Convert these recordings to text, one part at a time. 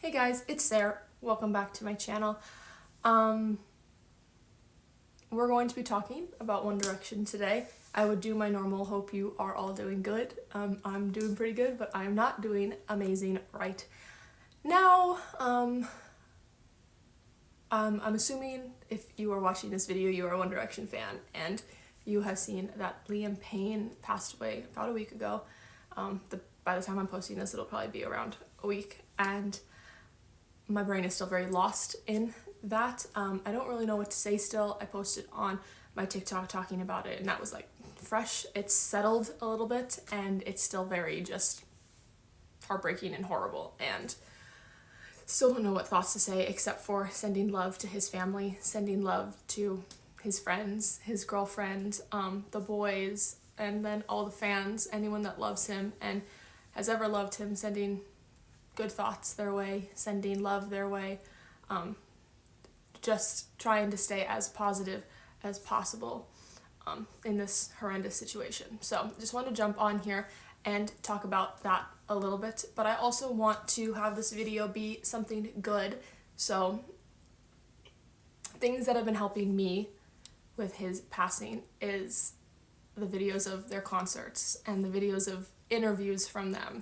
Hey guys, it's Sarah. Welcome back to my channel. We're going to be talking about One Direction today. I would do my normal hope you are all doing good. I'm doing pretty good, but I'm not doing amazing right now. I'm assuming if you are watching this video, you are a One Direction fan, and you have seen that Liam Payne passed away about a week ago. By the time I'm posting this, it'll probably be around a week, and my brain is still very lost in that. I don't really know what to say still. I posted on my TikTok talking about it, and that was like fresh. It's settled a little bit, and it's still very just heartbreaking and horrible, and still don't know what thoughts to say except for sending love to his family, sending love to his friends, his girlfriend, the boys, and then all the fans, anyone that loves him and has ever loved him, sending good thoughts their way, sending love their way, just trying to stay as positive as possible in this horrendous situation. So just want to jump on here and talk about that a little bit, but I also want to have this video be something good. So things that have been helping me with his passing is the videos of their concerts and the videos of interviews from them.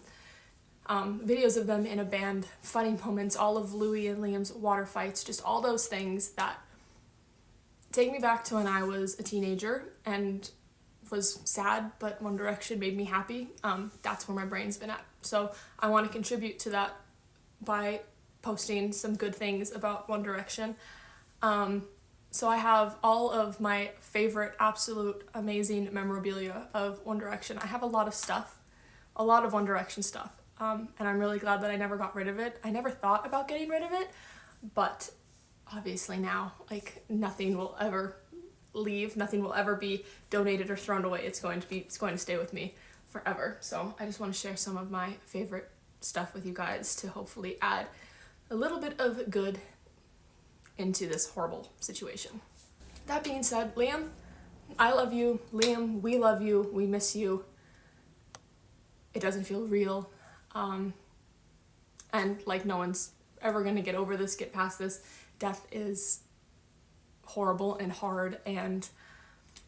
Videos of them in a band, funny moments, all of Louis and Liam's water fights, just all those things that take me back to when I was a teenager and was sad, but One Direction made me happy. That's where my brain's been at. So I want to contribute to that by posting some good things about One Direction. So I have all of my favorite, absolute, amazing memorabilia of One Direction. I have a lot of stuff, a lot of One Direction stuff. And I'm really glad that I never got rid of it. I never thought about getting rid of it, but obviously now, like, nothing will ever leave, nothing will ever be donated or thrown away. It's going to stay with me forever. So I just want to share some of my favorite stuff with you guys to hopefully add a little bit of good into this horrible situation. That being said, Liam, I love you. Liam, we love you. We miss you. It doesn't feel real. And like no one's ever gonna get over this, get past this. Death is horrible and hard, and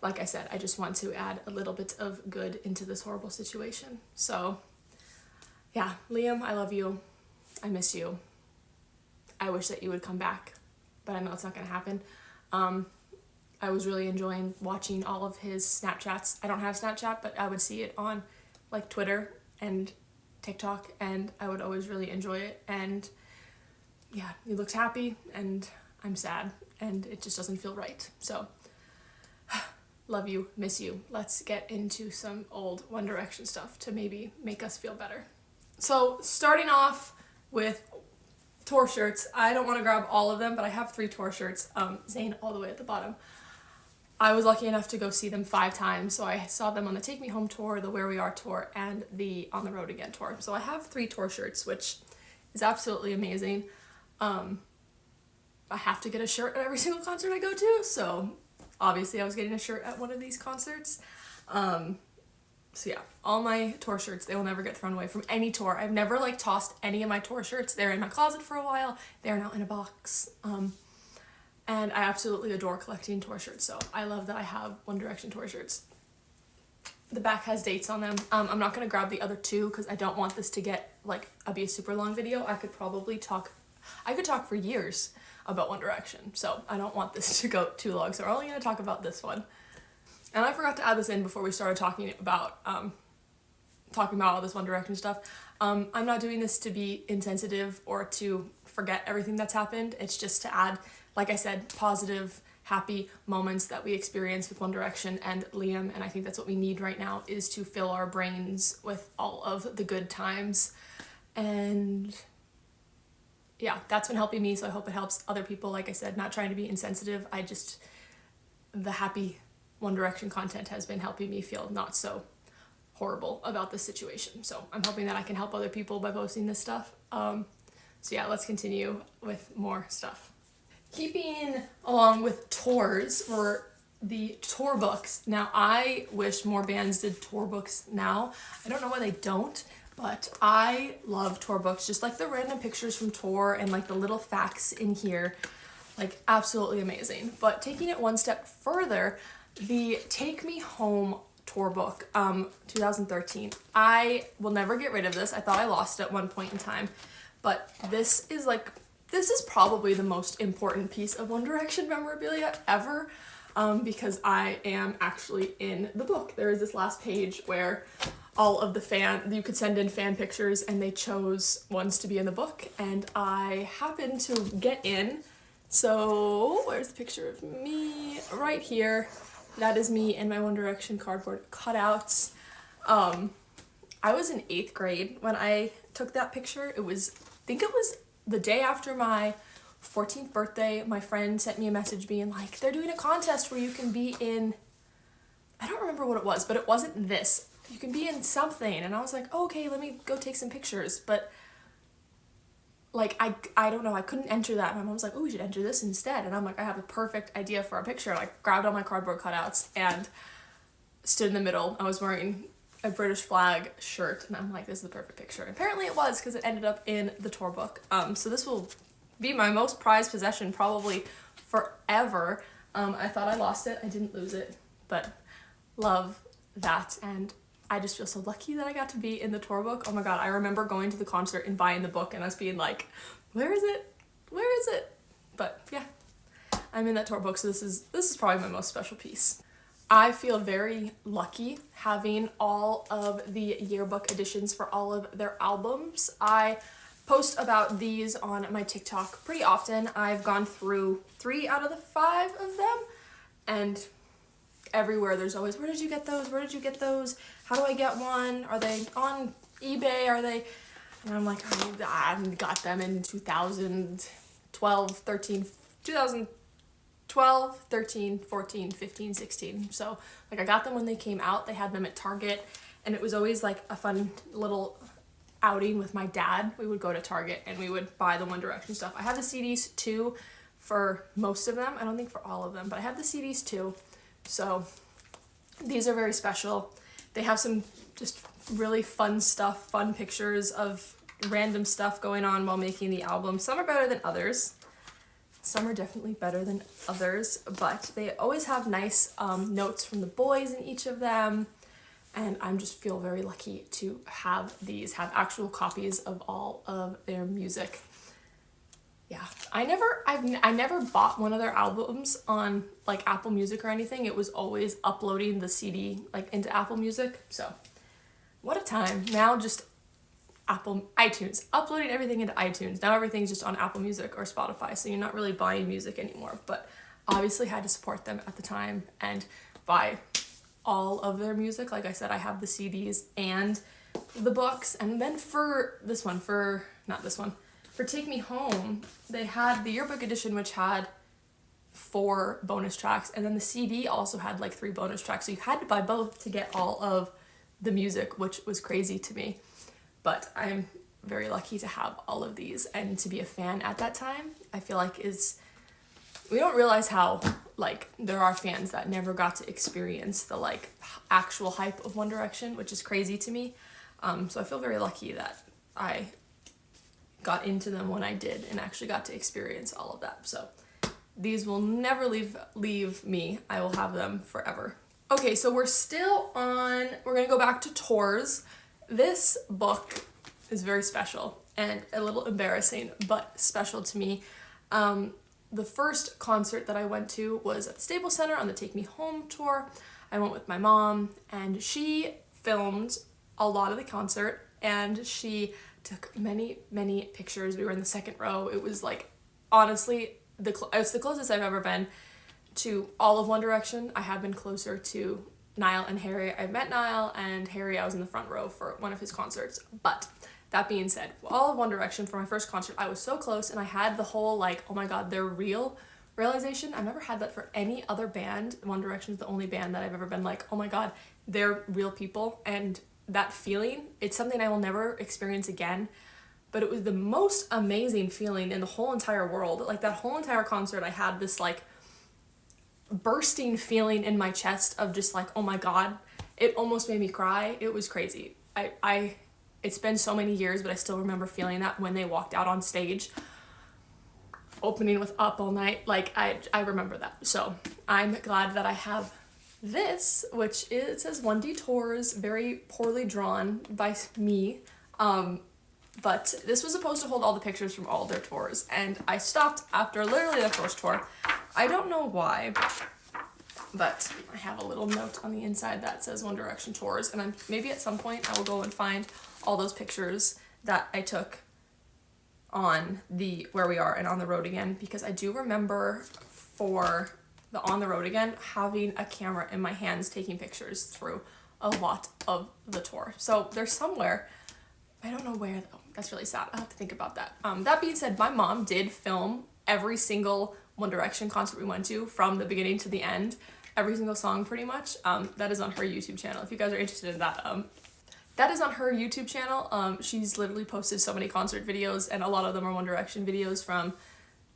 like I said, I just want to add a little bit of good into this horrible situation. So yeah, Liam, I love you. I miss you. I wish that you would come back, but I know it's not gonna happen. I was really enjoying watching all of his Snapchats. I don't have Snapchat, but I would see it on like Twitter and TikTok, and I would always really enjoy it. And yeah, he looks happy, and I'm sad, and it just doesn't feel right. So love you, miss you. Let's get into some old One Direction stuff to maybe make us feel better. So starting off with tour shirts, I don't want to grab all of them, but I have 3 tour shirts, Zayn all the way at the bottom. I was lucky enough to go see them 5 times, so I saw them on the Take Me Home tour, the Where We Are tour, and the On the Road Again tour. So I have 3 tour shirts, which is absolutely amazing. I have to get a shirt at every single concert I go to, so obviously I was getting a shirt at one of these concerts. So yeah, all my tour shirts, they will never get thrown away from any tour. I've never like tossed any of my tour shirts. They're in my closet for a while. They're now in a box. And I absolutely adore collecting tour shirts, so I love that I have One Direction tour shirts. The back has dates on them. I'm not going to grab the other 2 because I don't want this to get, like, be a super long video. I could talk for years about One Direction, so I don't want this to go too long, so we're only going to talk about this one. And I forgot to add this in before we started talking about all this One Direction stuff. I'm not doing this to be insensitive or to forget everything that's happened. It's just to add, like I said, positive, happy moments that we experience with One Direction and Liam, and I think that's what we need right now, is to fill our brains with all of the good times. And yeah, that's been helping me, so I hope it helps other people. Like I said, not trying to be insensitive, the happy One Direction content has been helping me feel not so horrible about this situation. So I'm hoping that I can help other people by posting this stuff. So yeah, let's continue with more stuff. Keeping along with tours, for the tour books. Now, I wish more bands did tour books now. I don't know why they don't, But I love tour books, just like the random pictures from tour and like the little facts in here, like absolutely amazing. But taking it one step further, the Take Me Home tour book, 2013. I will never get rid of this. I thought I lost it at one point in time, but this is probably the most important piece of One Direction memorabilia ever, because I am actually in the book. There is this last page where all of you could send in fan pictures and they chose ones to be in the book, and I happened to get in. So where's the picture of me? Right here. That is me and my One Direction cardboard cutouts. I was in 8th grade when I took that picture. I think it was the day after my 14th birthday. My friend sent me a message being like, they're doing a contest where you can be in, I don't remember what it was, but it wasn't this. You can be in something. And I was like, oh, okay, let me go take some pictures. But like, I don't know, I couldn't enter that. My mom was like, oh, we should enter this instead. And I'm like, I have a perfect idea for a picture. I grabbed all my cardboard cutouts and stood in the middle. I was wearing a British flag shirt, and I'm like, this is the perfect picture. And apparently it was, because it ended up in the tour book. So this will be my most prized possession probably forever. I thought I lost it. I didn't lose it, but love that. And I just feel so lucky that I got to be in the tour book. Oh my god, I remember going to the concert and buying the book and us being like, where is it? Where is it? But yeah, I'm in that tour book, so this is probably my most special piece. I feel very lucky having all of the yearbook editions for all of their albums. I post about these on my TikTok pretty often. I've gone through 3 out of the 5 of them, and everywhere there's always, where did you get those? Where did you get those? How do I get one? Are they on eBay? Are they? And I'm like, I got them in 2012, 13, 14, 15, 16. So like I got them when they came out. They had them at Target, and it was always like a fun little outing with my dad. We would go to Target and we would buy the One Direction stuff. I have the CDs too for most of them. I don't think for all of them, but I have the CDs too. So these are very special. They have some just really fun stuff, fun pictures of random stuff going on while making the album. Some are better than others. Some are definitely better than others, but they always have nice notes from the boys in each of them. And I just feel very lucky to have actual copies of all of their music. Yeah, I never bought one of their albums on like Apple Music or anything. It was always uploading the CD like into Apple Music. So what a time. Now just iTunes, uploading everything into iTunes. Now everything's just on Apple Music or Spotify, so you're not really buying music anymore. But obviously had to support them at the time and buy all of their music. Like I said, I have the CDs and the books. And then for Take Me Home, they had the yearbook edition, which had 4 bonus tracks, and then the CD also had like 3 bonus tracks. So you had to buy both to get all of the music, which was crazy to me. But I'm very lucky to have all of these and to be a fan at that time. I feel like we don't realize how like there are fans that never got to experience the like actual hype of One Direction, which is crazy to me. So I feel very lucky that I got into them when I did and actually got to experience all of that. So these will never leave me. I will have them forever. Okay, so we're gonna go back to tours. This book is very special and a little embarrassing, but special to me. The first concert that I went to was at the Staples Center on the Take Me Home tour. I went with my mom, and she filmed a lot of the concert, and she took many, many pictures. We were in the second row. It was like, honestly, it's the closest I've ever been to all of One Direction. I have been closer to Niall and Harry. I met Niall, and Harry, I was in the front row for one of his concerts. But that being said, all of One Direction for my first concert, I was so close, and I had the whole like, oh my god, they're real realization. I've never had that for any other band. One Direction is the only band that I've ever been like, oh my god, they're real people. And that feeling, it's something I will never experience again. But it was the most amazing feeling in the whole entire world. Like that whole entire concert, I had this like bursting feeling in my chest of just like, oh my god, it almost made me cry. It was crazy. I it's been so many years, but I still remember feeling that when they walked out on stage, opening with Up All Night. Like, I remember that. So I'm glad that I have this, which is, it says 1D Tours, very poorly drawn by me. But this was supposed to hold all the pictures from all their tours, and I stopped after literally the first tour. I don't know why, but I have a little note on the inside that says One Direction Tours, and maybe at some point I will go and find all those pictures that I took on the Where We Are and On the Road Again, because I do remember for the On the Road Again having a camera in my hands taking pictures through a lot of the tour. So they're somewhere. I don't know where though. That's really sad. I'll have to think about that. That being said, my mom did film every single One Direction concert we went to from the beginning to the end. Every single song pretty much. That is on her YouTube channel. If you guys are interested in that, that is on her YouTube channel. She's literally posted so many concert videos, and a lot of them are One Direction videos from,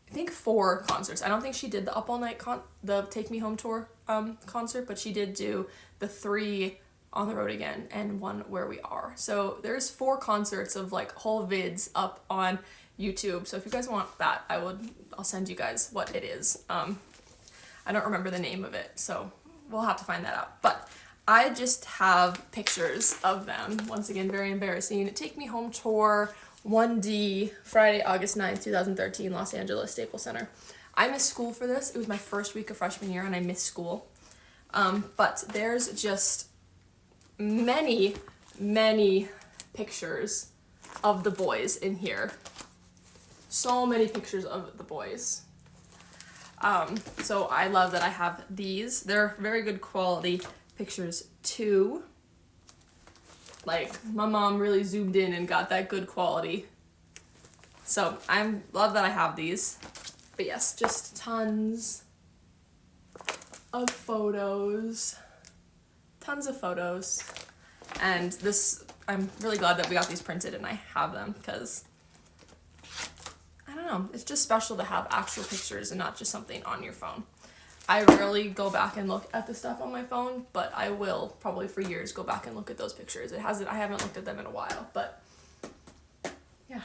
I think, 4 concerts. I don't think she did the Up All Night the Take Me Home tour concert, but she did do the 3 On the Road Again and 1 Where We Are. So there's 4 concerts of like whole vids up on YouTube. So if you guys want that, I'll send you guys what it is. I don't remember the name of it, so we'll have to find that out. But I just have pictures of them. Once again, very embarrassing. Take Me Home tour, 1D, Friday, August 9th, 2013, Los Angeles, Staples Center. I missed school for this. It was my first week of freshman year, and I missed school. But there's just many pictures of the boys in here. So many pictures of the boys. So I love that I have these. They're very good quality pictures too. Like, my mom really zoomed in and got that good quality. So I love that I have these. But yes, just tons of photos. Tons of photos. And this, I'm really glad that we got these printed and I have them, because I don't know, it's just special to have actual pictures and not just something on your phone. I rarely go back and look at the stuff on my phone, but I will probably for years go back and look at those pictures. I haven't looked at them in a while, but yeah,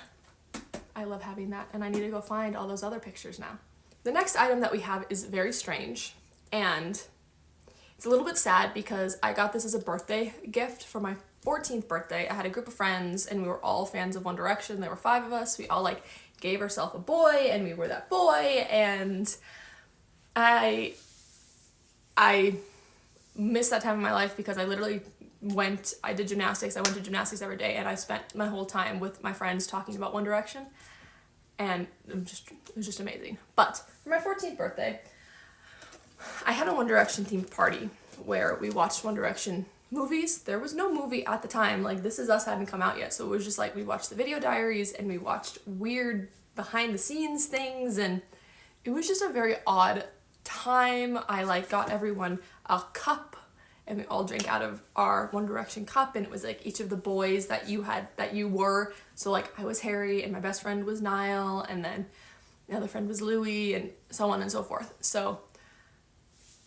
I love having that, and I need to go find all those other pictures now. The next item that we have is very strange, and it's a little bit sad because I got this as a birthday gift for my 14th birthday. I had a group of friends and we were all fans of One Direction. There were 5 of us. We all like gave ourselves a boy and we were that boy, and I missed that time in my life because I literally I did gymnastics. I went to gymnastics every day, and I spent my whole time with my friends talking about One Direction, and it was just amazing. But for my 14th birthday, I had a One Direction themed party where we watched One Direction movies. There was no movie at the time, like This Is Us hadn't come out yet, so it was just like we watched the video diaries and we watched weird behind the scenes things, and it was just a very odd time. I like got everyone a cup and we all drank out of our One Direction cup, and it was like each of the boys that you were. So like I was Harry and my best friend was Niall, and then the other friend was Louis, and so on and so forth. So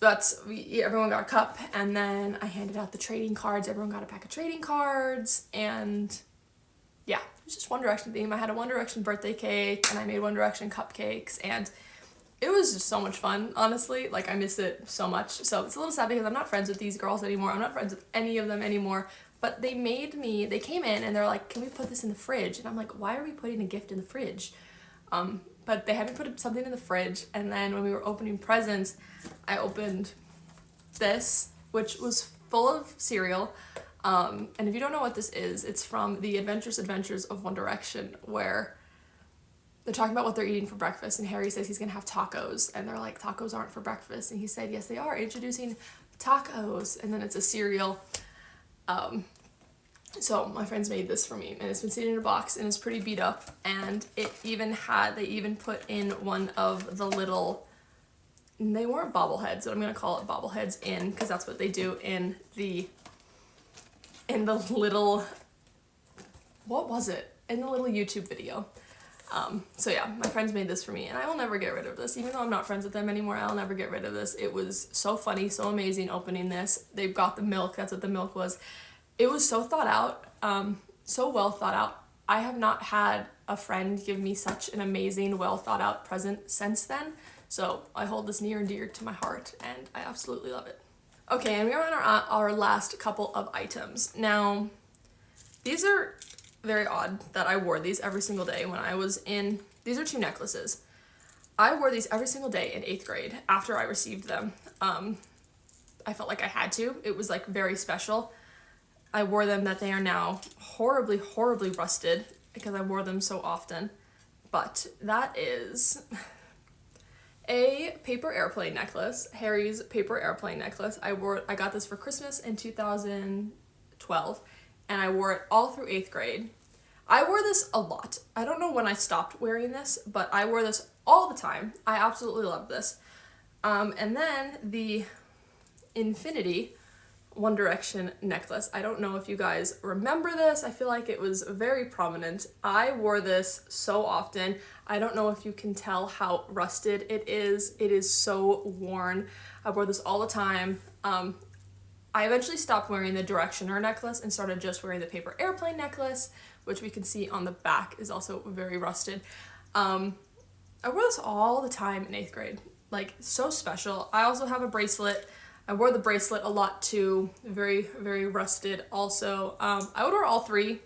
everyone got a cup, and then I handed out the trading cards. Everyone got a pack of trading cards, and yeah, it was just One Direction theme. I had a One Direction birthday cake, and I made One Direction cupcakes, and it was just so much fun, honestly. Like, I miss it so much. So it's a little sad because I'm not friends with these girls anymore. I'm not friends with any of them anymore. But they came in and they're like, can we put this in the fridge? And I'm like, why are we putting a gift in the fridge? But they had me put something in the fridge. And then when we were opening presents, I opened this, which was full of cereal. And if you don't know what this is, it's from the Adventurous Adventures of One Direction, where they're talking about what they're eating for breakfast, and Harry says he's gonna have tacos, and they're like, tacos aren't for breakfast, and he said, yes they are, introducing tacos, and then it's a cereal. So my friends made this for me, and it's been sitting in a box, and it's pretty beat up, and they even put in one of the little, they weren't bobbleheads, but I'm gonna call it bobbleheads because that's what they do in the little, what was it? In the little YouTube video. So yeah, my friends made this for me, and I will never get rid of this. Even though I'm not friends with them anymore, I'll never get rid of this. It was so funny, so amazing opening this. They've got the milk, that's what the milk was. It was so thought out. so well thought out. I have not had a friend give me such an amazing, well thought out present since then. So I hold this near and dear to my heart, and I absolutely love it. Okay, and we are on our last couple of items. Now, these are very odd that I wore these every single day when I was in, these are 2 necklaces. I wore these every single day in 8th grade after I received them. I felt like I had to. It was like very special. I wore them that they are now horribly, horribly rusted because I wore them so often. But that is a paper airplane necklace, Harry's paper airplane necklace. I got this for Christmas in 2012, and I wore it all through 8th grade. I wore this a lot. I don't know when I stopped wearing this, but I wore this all the time. I absolutely loved this. And then the Infinity One Direction necklace. I don't know if you guys remember this. I feel like it was very prominent. I wore this so often. I don't know if you can tell how rusted it is. It is so worn. I wore this all the time. I eventually stopped wearing the Directioner necklace and started just wearing the paper airplane necklace, which we can see on the back is also very rusted. I wore this all the time in 8th grade. Like, so special. I also have a bracelet. I wore the bracelet a lot too. Very, very rusted also. I would wear all 3.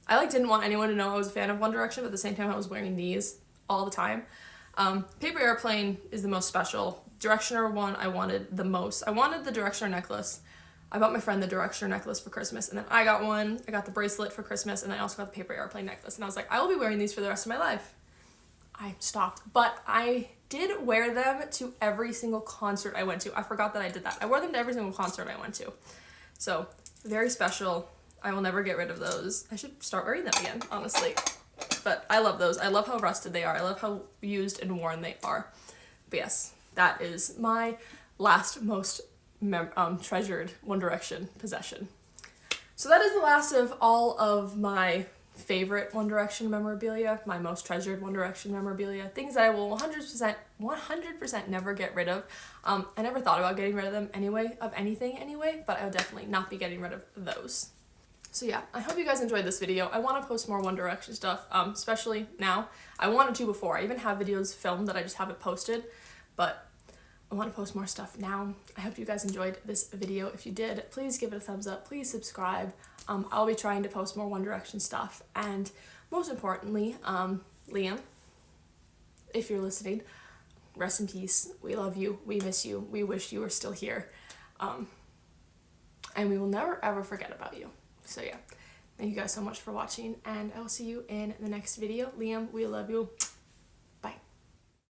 I didn't want anyone to know I was a fan of One Direction, but at the same time I was wearing these all the time. Paper airplane is the most special. Directioner one I wanted the most. I wanted the Directioner necklace. I bought my friend the Directioner necklace for Christmas, and then I got one. I got the bracelet for Christmas, and I also got the paper airplane necklace. And I was like, I will be wearing these for the rest of my life. I stopped, but I did wear them to every single concert I went to. I forgot that I did that. I wore them to every single concert I went to. So, very special. I will never get rid of those. I should start wearing them again, honestly. But I love those. I love how rusted they are. I love how used and worn they are. But yes, that is my last most treasured One Direction possession. So that is the last of all of my favorite One Direction memorabilia, my most treasured One Direction memorabilia, things that I will 100% never get rid of. I never thought about getting rid of them anyway, of anything anyway, but I would definitely not be getting rid of those. So yeah, I hope you guys enjoyed this video. I want to post more One Direction stuff, especially now. I wanted to before. I even have videos filmed that I just haven't posted, but I want to post more stuff now. I hope you guys enjoyed this video. If you did, please give it a thumbs up. Please subscribe. I'll be trying to post more One Direction stuff. And most importantly, Liam, if you're listening, rest in peace. We love you. We miss you. We wish you were still here. And we will never, ever forget about you. So yeah, thank you guys so much for watching, and I will see you in the next video. Liam, we love you.